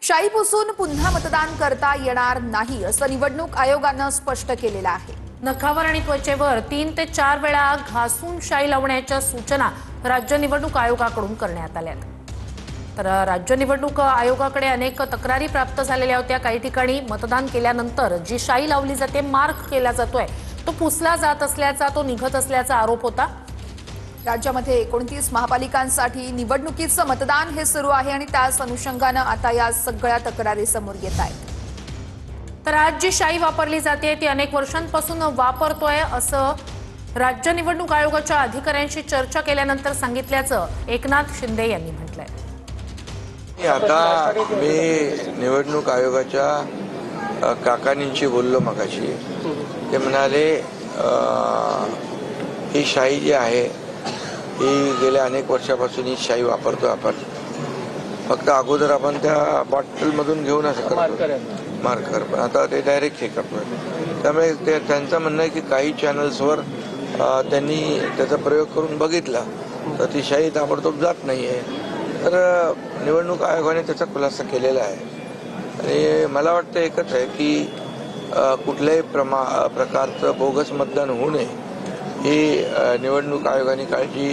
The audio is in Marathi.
शाई पुसून पुन्हा मतदान करता येणार नाही असं निवडणूक आयोगानं स्पष्ट केलेलं आहे। नखावर आणि त्वचेवर 3 ते 4 वेळा घासून शाई लावण्याच्या सूचना राज्य निवडणूक आयोगाकडून करण्यात आल्या। तर राज्य निवडणूक आयोगाकडे अनेक तक्रारी प्राप्त झालेल्या होत्या। काही ठिकाणी मतदान केल्यानंतर जी शाई लावली जाते, मार्क केला जातोय, तो पुसला जात असल्याचा, तो निघत असल्याचा आरोप होता। राज्यामध्ये 29 महापालिकांसाठी निवडणुकीचं मतदान हे सुरू आहे आणि त्याच अनुषंगानं आता या सगळ्या तक्रारी समोर येत आहेत। तर आज जी शाई वापरली जाते ती अनेक वर्षांपासून वापरतोय असं राज्य निवडणूक आयोगाच्या अधिकाऱ्यांशी चर्चा केल्यानंतर सांगितल्याचं एकनाथ शिंदे यांनी म्हटलंय। आता मी निवडणूक आयोगाच्या काकांशी बोललो मगाशी। ते म्हणाले ही शाई जी आहे ही गेल्या अनेक वर्षापासून ही शाई वापरतो आपण, फक्त अगोदर आपण त्या बॉटलमधून घेऊन असं मार्कर, पण आता ते डायरेक्ट हे करतोय। त्यामुळे त्यांचं म्हणणं आहे की काही चॅनल्सवर त्यांनी त्याचा प्रयोग करून बघितला तर ती शाई ताबडतोब जात नाही आहे। तर निवडणूक आयोगाने त्याचा खुलासा केलेला आहे आणि मला वाटतं एकच आहे की कुठल्याही प्रकारचं बोगस मतदान होऊ नये ही निवडणूक आयोगाने काळजी